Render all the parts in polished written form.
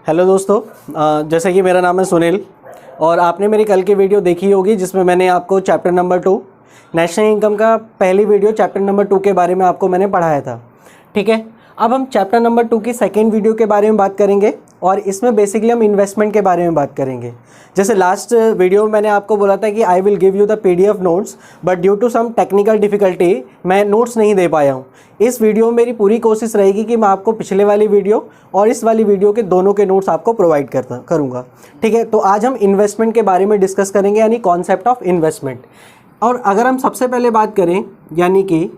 Hello दोस्तों, जैसे कि मेरा नाम है सुनील और आपने मेरी कल की वीडियो देखी होगी जिसमें मैंने आपको चैप्टर नंबर 2 नेशनल इनकम का पहली वीडियो चैप्टर नंबर 2 के बारे में आपको मैंने पढ़ाया था। ठीक है, अब हम चैप्टर नंबर 2 की सेकेंड वीडियो के बारे में बात करेंगे और इसमें बेसिकली हम इन्वेस्टमेंट के बारे में बात करेंगे। जैसे लास्ट वीडियो में मैंने आपको बोला था कि I will give you the PDF notes, but due to some technical difficulty मैं नोट्स नहीं दे पाया हूँ। इस वीडियो में मेरी पूरी कोशिश रहेगी कि मैं आपको पिछले वाली वीडियो और इस वाली वीडियो के दोनों के नोट्स आपको प्रोवाइड करूँगा। ठीक है, तो आज हम इन्वेस्टमेंट के बारे में डिस्कस करेंगे, यानी कॉन्सेप्ट ऑफ इन्वेस्टमेंट। और अगर हम सबसे पहले बात करें यानी कि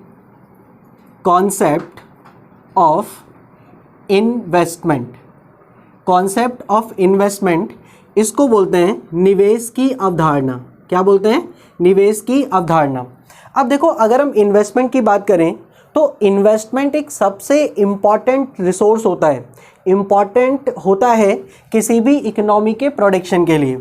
concept of investment, concept of investment इसको बोलते हैं निवेश की अवधारणा। क्या बोलते हैं? निवेश की अवधारणा। अब देखो, अगर हम इन्वेस्टमेंट की बात करें तो इन्वेस्टमेंट एक सबसे इम्पॉर्टेंट रिसोर्स होता है, इम्पॉर्टेंट होता है किसी भी इकोनॉमी के प्रोडक्शन के लिए।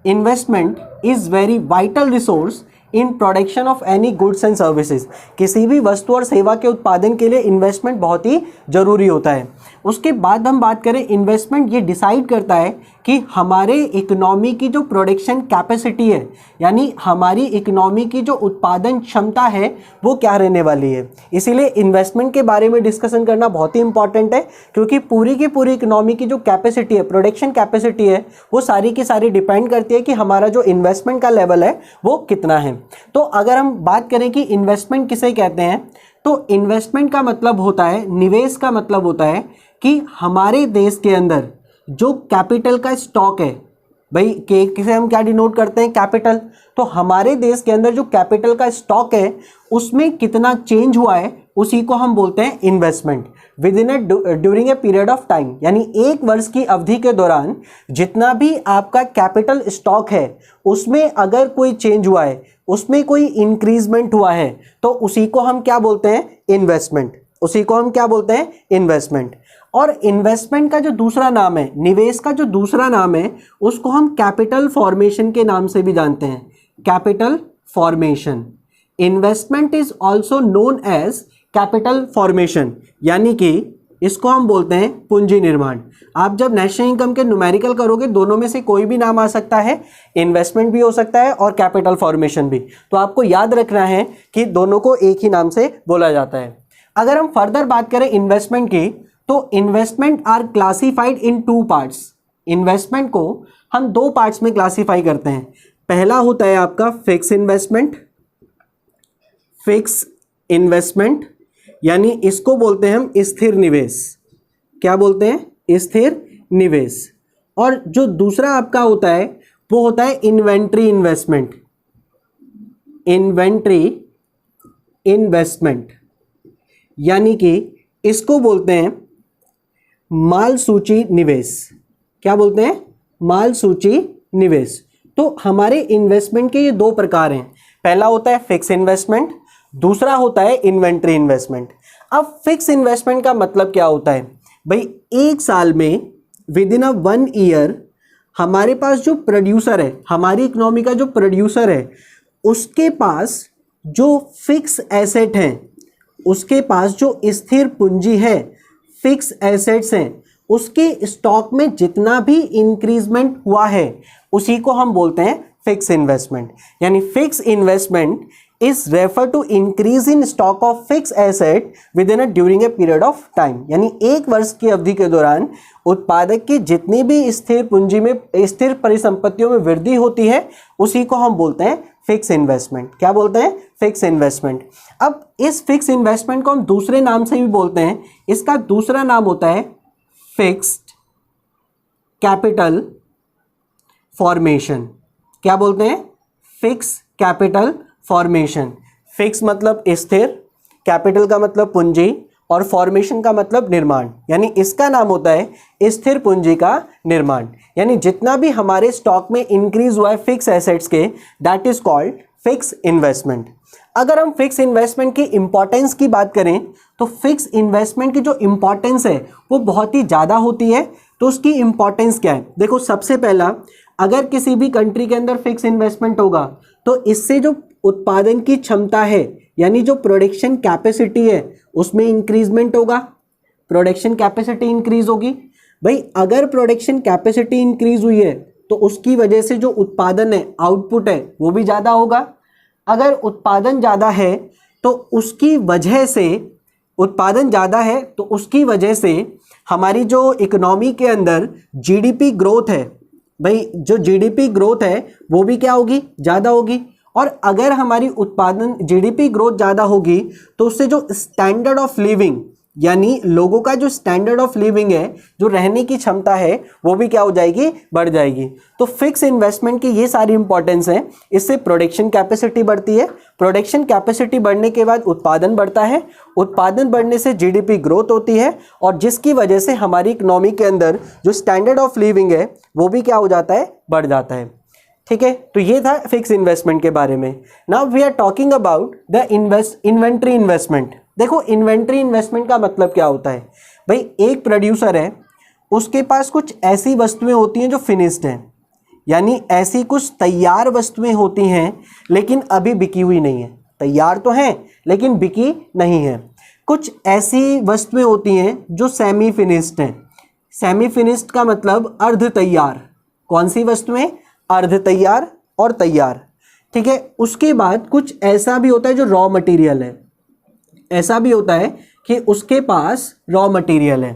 Investment is very vital resource in production of any goods and services. किसी भी वस्तु और सेवा के उत्पादन के लिए इन्वेस्टमेंट बहुत ही ज़रूरी होता है। उसके बाद हम बात करें, इन्वेस्टमेंट ये डिसाइड करता है कि हमारे इकोनॉमी की जो प्रोडक्शन कैपेसिटी है, यानी हमारी इकोनॉमी की जो उत्पादन क्षमता है वो क्या रहने वाली है। इसीलिए इन्वेस्टमेंट के बारे में डिस्कशन करना बहुत ही इंपॉर्टेंट है, क्योंकि पूरी की पूरी इकोनॉमी की जो कैपेसिटी है, प्रोडक्शन कैपेसिटी है, वो सारी की सारी डिपेंड करती है कि हमारा जो इन्वेस्टमेंट का लेवल है वो कितना है। तो अगर हम बात करें कि इन्वेस्टमेंट किसे कहते हैं, तो इन्वेस्टमेंट का मतलब होता है, निवेश का मतलब होता है कि हमारे देश के अंदर जो कैपिटल का स्टॉक है, भाई किसे हम क्या डिनोट करते हैं? कैपिटल। तो हमारे देश के अंदर जो कैपिटल का स्टॉक है उसमें कितना चेंज हुआ है उसी को हम बोलते हैं investment with in during a period of time. यानी एक वर्ष की अवधि के दौरान जितना भी आपका कैपिटल स्टॉक है उसमें अगर कोई चेंज हुआ है, उसमें कोई इंक्रीजमेंट हुआ है, तो उसी को हम क्या बोलते हैं? इन्वेस्टमेंट। उसी को हम क्या बोलते हैं? इन्वेस्टमेंट। और इन्वेस्टमेंट का जो दूसरा नाम है, निवेश का जो दूसरा नाम है, उसको हम कैपिटल फॉर्मेशन के नाम से भी जानते हैं। Capital formation. Investment is also known as capital formation, यानी कि इसको हम बोलते हैं पूंजी निर्माण। आप जब नेशनल इनकम के न्यूमेरिकल करोगे, दोनों में से कोई भी नाम आ सकता है, इन्वेस्टमेंट भी हो सकता है और कैपिटल फॉर्मेशन भी। तो आपको याद रखना है कि दोनों को एक ही नाम से बोला जाता है। अगर हम फर्दर बात करें इन्वेस्टमेंट की, तो investment are classified in 2 parts. Investment को हम 2 पार्ट्स में क्लासिफाई करते हैं। पहला होता है आपका फिक्स इन्वेस्टमेंट। फिक्स इन्वेस्टमेंट यानी इसको बोलते हैं हम स्थिर निवेश। क्या बोलते हैं? स्थिर निवेश। और जो दूसरा आपका होता है वो होता है इन्वेंट्री इन्वेस्टमेंट। इन्वेंट्री इन्वेस्टमेंट यानी कि इसको बोलते हैं माल सूची निवेश। क्या बोलते हैं? माल सूची निवेश। तो हमारे इन्वेस्टमेंट के ये 2 प्रकार हैं। पहला होता है फिक्स इन्वेस्टमेंट, दूसरा होता है इन्वेंट्री इन्वेस्टमेंट। अब फिक्स इन्वेस्टमेंट का मतलब क्या होता है? भाई एक साल में विद इन 1 ईयर हमारे पास जो प्रोड्यूसर है, हमारी इकोनॉमी का जो प्रोड्यूसर है, उसके पास जो फिक्स एसेट हैं, उसके पास जो स्थिर पूंजी है, फिक्स एसेट्स हैं, उसके स्टॉक में जितना भी इंक्रीजमेंट हुआ है उसी को हम बोलते हैं फिक्स इन्वेस्टमेंट। यानी fix investment is refer to increase in stock of fix asset within during a period of time. यानी एक वर्ष की अवधि के दौरान उत्पादक की जितनी भी स्थिर पूंजी में, स्थिर परिसंपत्तियों में वृद्धि होती है उसी को हम बोलते हैं फिक्स इन्वेस्टमेंट। क्या बोलते हैं? Fix investment. अब इस फिक्स इन्वेस्टमेंट को हम दूसरे नाम से भी बोलते हैं। इसका दूसरा नाम होता है फिक्स्ड कैपिटल फॉर्मेशन। क्या बोलते हैं? Fix capital formation. फिक्स मतलब स्थिर, कैपिटल का मतलब पूंजी और फॉर्मेशन का मतलब निर्माण। यानी इसका नाम होता है स्थिर पूंजी का निर्माण। यानी जितना भी हमारे स्टॉक में इंक्रीज हुआ है फिक्स एसेट्स के, that is called fix investment. अगर हम फिक्स इन्वेस्टमेंट की इंपॉर्टेंस की बात करें तो फिक्स इन्वेस्टमेंट की जो इंपॉर्टेंस है वो बहुत ही ज़्यादा होती है। तो उसकी इंपॉर्टेंस क्या है? देखो, सबसे पहला, अगर किसी भी कंट्री के अंदर फिक्स इन्वेस्टमेंट होगा तो इससे जो उत्पादन की क्षमता है, यानी जो प्रोडक्शन कैपेसिटी है, उसमें इंक्रीजमेंट होगा, प्रोडक्शन कैपेसिटी इंक्रीज होगी। भाई अगर प्रोडक्शन कैपेसिटी इंक्रीज हुई है तो उसकी वजह से जो उत्पादन है, आउटपुट है, वो भी ज़्यादा होगा। अगर उत्पादन ज़्यादा है तो उसकी वजह से, उत्पादन ज़्यादा है तो उसकी वजह से हमारी जो इकोनॉमी के अंदर जीडीपी ग्रोथ है, भाई जो जीडीपी ग्रोथ है वो भी क्या होगी, ज़्यादा होगी। और अगर हमारी उत्पादन जीडीपी ग्रोथ ज़्यादा होगी तो उससे जो स्टैंडर्ड ऑफ लिविंग, यानी लोगों का जो स्टैंडर्ड ऑफ लिविंग है, जो रहने की क्षमता है, वो भी क्या हो जाएगी, बढ़ जाएगी। तो फिक्स इन्वेस्टमेंट की ये सारी इंपॉर्टेंस है। इससे प्रोडक्शन कैपेसिटी बढ़ती है, प्रोडक्शन कैपेसिटी बढ़ने के बाद उत्पादन बढ़ता है, उत्पादन बढ़ने से जीडीपी ग्रोथ होती है, और जिसकी वजह से हमारी इकोनॉमी के अंदर जो स्टैंडर्ड ऑफ लिविंग है वो भी क्या हो जाता है, बढ़ जाता है। ठीक है, तो ये था फिक्स इन्वेस्टमेंट के बारे में। Now we are talking about the inventory investment. देखो इन्वेंट्री इन्वेस्टमेंट का मतलब क्या होता है, भाई एक प्रोड्यूसर है, उसके पास कुछ ऐसी वस्तुएं होती हैं जो फिनिश्ड हैं, यानी ऐसी कुछ तैयार वस्तुएं होती हैं लेकिन अभी बिकी हुई नहीं है। तैयार तो हैं लेकिन बिकी नहीं है। कुछ ऐसी वस्तुएं होती हैं जो सेमी फिनिश्ड हैं। सेमी फिनिश्ड का मतलब अर्ध तैयार। कौन सी वस्तुएं, अर्ध तैयार और तैयार। ठीक है, उसके बाद कुछ ऐसा भी होता है जो रॉ मटेरियल है, ऐसा भी होता है कि उसके पास रॉ मटेरियल है।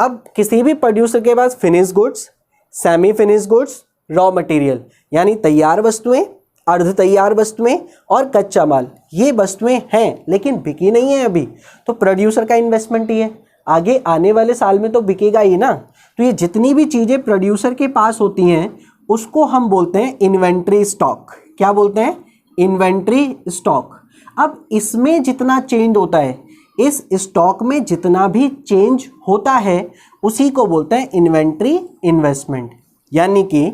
अब किसी भी प्रोड्यूसर के पास finish goods, semi finish goods, raw material, यानी तैयार वस्तुएं, अर्ध तैयार वस्तुएं और कच्चा माल, ये वस्तुएं हैं लेकिन बिकी नहीं है अभी, तो प्रोड्यूसर का इन्वेस्टमेंट ही है। आगे आने वाले साल में तो बिकेगा ही ना। तो ये जितनी भी चीज़ें प्रोड्यूसर के पास होती हैं उसको हम बोलते हैं इन्वेंट्री स्टॉक। क्या बोलते हैं, इन्वेंट्री स्टॉक। अब इसमें जितना चेंज होता है, इस स्टॉक में जितना भी चेंज होता है, उसी को बोलते हैं इन्वेंट्री इन्वेस्टमेंट। यानी कि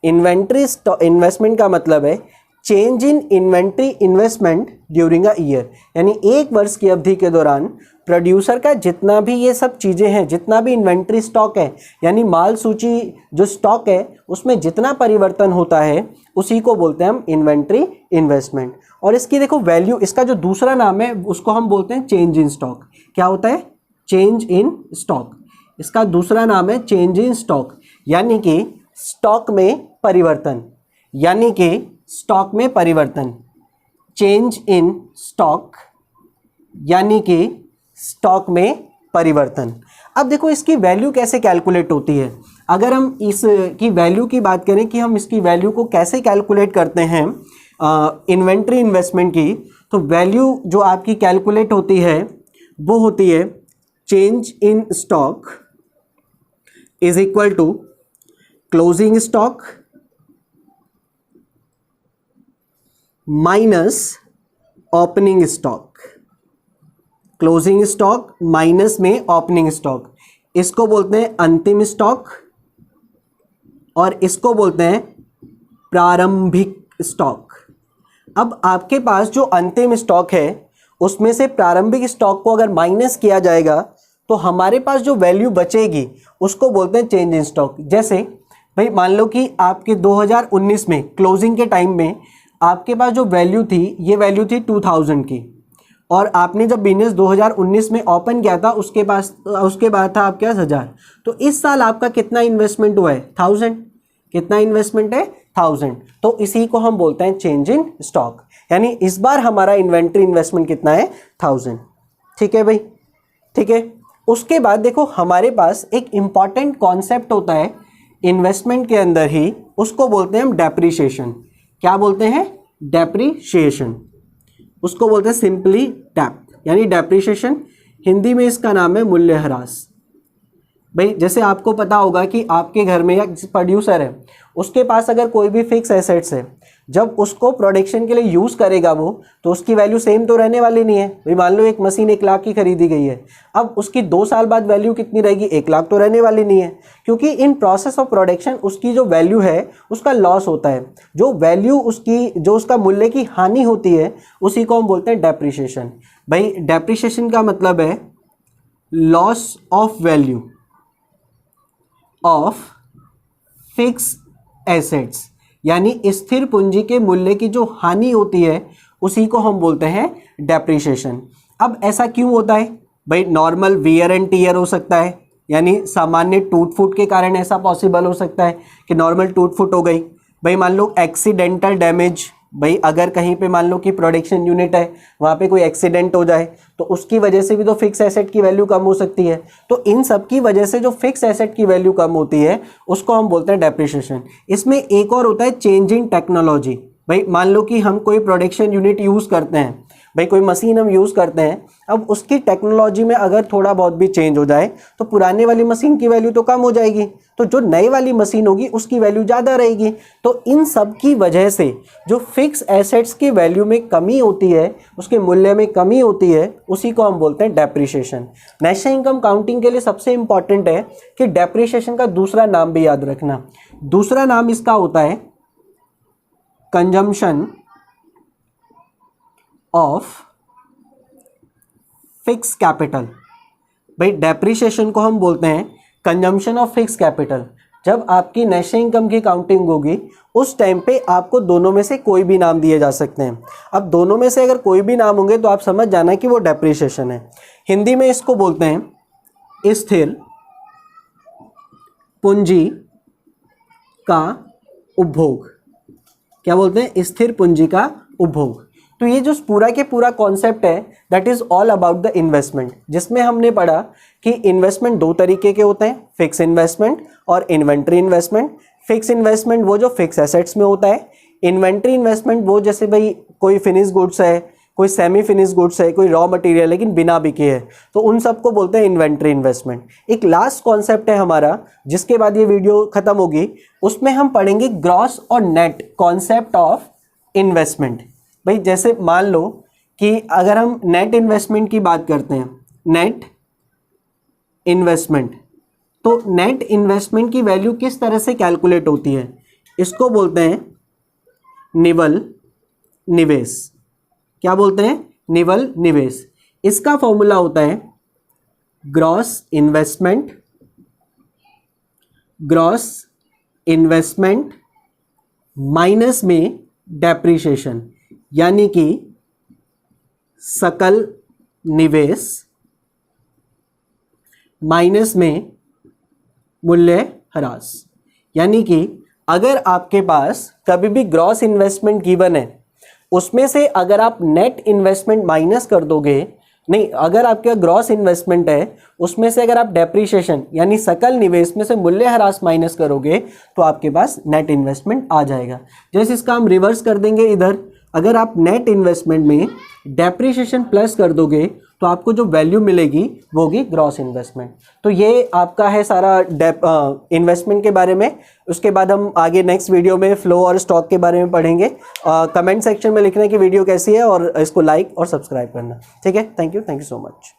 इन्वेंट्री इन्वेस्टमेंट का मतलब है change in inventory investment during a year, यानी एक वर्ष की अवधि के दौरान प्रोड्यूसर का जितना भी ये सब चीज़ें हैं, जितना भी इन्वेंट्री स्टॉक है, यानी माल सूची जो स्टॉक है उसमें जितना परिवर्तन होता है, उसी को बोलते हैं हम इन्वेंट्री इन्वेस्टमेंट। और इसकी देखो वैल्यू, इसका जो दूसरा नाम है उसको हम बोलते हैं चेंज इन स्टॉक। क्या होता है, चेंज इन स्टॉक। इसका दूसरा नाम है चेंज इन स्टॉक, यानी कि स्टॉक में परिवर्तन, यानी कि स्टॉक में परिवर्तन। चेंज इन स्टॉक यानी कि स्टॉक में परिवर्तन। अब देखो इसकी वैल्यू कैसे कैलकुलेट होती है। अगर हम इसकी वैल्यू की बात करें कि हम इसकी वैल्यू को कैसे कैलकुलेट करते हैं इन्वेंट्री इन्वेस्टमेंट की, तो वैल्यू जो आपकी कैलकुलेट होती है वो होती है change in stock is equal to closing stock minus opening stock. Closing stock minus में ओपनिंग स्टॉक, इसको बोलते हैं अंतिम स्टॉक और इसको बोलते हैं प्रारंभिक स्टॉक। अब आपके पास जो अंतिम स्टॉक है उसमें से प्रारंभिक स्टॉक को अगर माइनस किया जाएगा तो हमारे पास जो वैल्यू बचेगी उसको बोलते हैं चेंज इन स्टॉक। जैसे भाई मान लो कि आपके 2019 में क्लोजिंग के टाइम में आपके पास जो वैल्यू थी, ये वैल्यू थी 2000 की, और आपने जब बिजनेस 2019 में ओपन किया था उसके बाद था आपके पास 1000। तो इस साल आपका कितना इन्वेस्टमेंट हुआ है, 1000। कितना इन्वेस्टमेंट है, 1000। तो इसी को हम बोलते हैं चेंज इन स्टॉक, यानी इस बार हमारा इन्वेंट्री इन्वेस्टमेंट कितना है, 1000। ठीक है भाई, ठीक है। उसके बाद देखो हमारे पास एक इम्पॉर्टेंट कॉन्सेप्ट होता है इन्वेस्टमेंट के अंदर ही, उसको बोलते हैं हम डेप्रिसिएशन। क्या बोलते हैं, डेप्रिसिएशन। उसको बोलते हैं सिंपली डैप, यानी डेप्रिसिएशन। हिंदी में इसका नाम है मूल्यह्रास। भाई जैसे आपको पता होगा कि आपके घर में या प्रोड्यूसर है, उसके पास अगर कोई भी फिक्स एसेट्स है, जब उसको प्रोडक्शन के लिए यूज़ करेगा वो, तो उसकी वैल्यू सेम तो रहने वाली नहीं है। भाई मान लो एक मशीन 1 लाख की खरीदी गई है, अब उसकी 2 साल बाद वैल्यू कितनी रहेगी, 1 लाख तो रहने वाली नहीं है, क्योंकि इन प्रोसेस ऑफ प्रोडक्शन उसकी जो वैल्यू है उसका लॉस होता है। जो वैल्यू उसकी, जो उसका मूल्य की हानि होती है, उसी को हम बोलते हैं डेप्रिसिएशन। भाई डेप्रिसिएशन का मतलब है loss of value of fix assets, यानी स्थिर पूंजी के मूल्य की जो हानि होती है उसी को हम बोलते हैं डेप्रिसिएशन। अब ऐसा क्यों होता है भाई, नॉर्मल वियर एंड टीयर हो सकता है, यानी सामान्य टूट फूट के कारण ऐसा पॉसिबल हो सकता है कि नॉर्मल टूट फूट हो गई। भाई मान लो एक्सीडेंटल डैमेज, भाई अगर कहीं पे मान लो कि प्रोडक्शन यूनिट है, वहाँ पे कोई एक्सीडेंट हो जाए तो उसकी वजह से भी तो फिक्स एसेट की वैल्यू कम हो सकती है। तो इन सब की वजह से जो फिक्स एसेट की वैल्यू कम होती है उसको हम बोलते हैं डेप्रिसिएशन। इसमें एक और होता है चेंज इन टेक्नोलॉजी। भाई मान लो कि हम कोई प्रोडक्शन यूनिट यूज़ करते हैं, भाई कोई मशीन हम यूज़ करते हैं, अब उसकी टेक्नोलॉजी में अगर थोड़ा बहुत भी चेंज हो जाए तो पुराने वाली मशीन की वैल्यू तो कम हो जाएगी, तो जो नई वाली मशीन होगी उसकी वैल्यू ज़्यादा रहेगी। तो इन सब की वजह से जो फिक्स एसेट्स की वैल्यू में कमी होती है, उसके मूल्य में कमी होती है, उसी को हम बोलते हैं डेप्रिसिएशन। नेशनल इनकम काउंटिंग के लिए सबसे इंपॉर्टेंट है कि डेप्रिसिएशन का दूसरा नाम भी याद रखना। दूसरा नाम इसका होता है कंजम्पशन ऑफ फिक्स कैपिटल। भाई डेप्रिसिएशन को हम बोलते हैं कंजम्पशन ऑफ फिक्स कैपिटल। जब आपकी नेशनल इनकम की काउंटिंग होगी उस टाइम पे आपको दोनों में से कोई भी नाम दिए जा सकते हैं। अब दोनों में से अगर कोई भी नाम होंगे तो आप समझ जाना कि वो डेप्रिसिएशन है। हिंदी में इसको बोलते हैं स्थिर पूंजी का उपभोग। क्या बोलते हैं? स्थिर पूंजी का उपभोग। तो ये जो पूरा के पूरा कॉन्सेप्ट है that is all about the investment, जिसमें हमने पढ़ा कि इन्वेस्टमेंट दो तरीके के होते हैं, फिक्स इन्वेस्टमेंट और इन्वेंट्री इन्वेस्टमेंट। फिक्स इन्वेस्टमेंट वो जो फिक्स एसेट्स में होता है, इन्वेंट्री इन्वेस्टमेंट वो जैसे भाई कोई फिनिश गुड्स है, कोई सेमी फिनिश गुड्स है, कोई रॉ मटेरियल लेकिन बिना बिके है, तो उन सबको बोलते हैं इन्वेंट्री इन्वेस्टमेंट। एक लास्ट कॉन्सेप्ट है हमारा जिसके बाद ये वीडियो खत्म होगी, उसमें हम पढ़ेंगे ग्रॉस और नेट कॉन्सेप्ट ऑफ इन्वेस्टमेंट। भाई जैसे मान लो कि अगर हम नेट इन्वेस्टमेंट की बात करते हैं, नेट इन्वेस्टमेंट, तो नेट इन्वेस्टमेंट की वैल्यू किस तरह से कैलकुलेट होती है? इसको बोलते हैं निवल निवेश। क्या बोलते हैं? निवल निवेश। इसका फॉर्मूला होता है ग्रॉस इन्वेस्टमेंट माइनस में डेप्रिसिएशन, यानी कि सकल निवेश माइनस में मूल्य ह्रास। यानी कि अगर आपके पास कभी भी ग्रॉस इन्वेस्टमेंट गिवन है, उसमें से अगर आप नेट इन्वेस्टमेंट माइनस कर दोगे, नहीं, अगर आपका ग्रॉस इन्वेस्टमेंट है उसमें से अगर आप डेप्रिसिएशन यानी सकल निवेश में से मूल्य ह्रास माइनस करोगे तो आपके पास नेट इन्वेस्टमेंट आ जाएगा। जैसे इसका हम रिवर्स कर देंगे, इधर अगर आप नेट इन्वेस्टमेंट में डेप्रिसिएशन प्लस कर दोगे तो आपको जो वैल्यू मिलेगी वो होगी ग्रॉस इन्वेस्टमेंट। तो ये आपका है सारा इन्वेस्टमेंट के बारे में। उसके बाद हम आगे नेक्स्ट वीडियो में फ्लो और स्टॉक के बारे में पढ़ेंगे। कमेंट सेक्शन में लिखना कि वीडियो कैसी है और इसको लाइक और सब्सक्राइब करना। ठीक है, थैंक यू सो मच।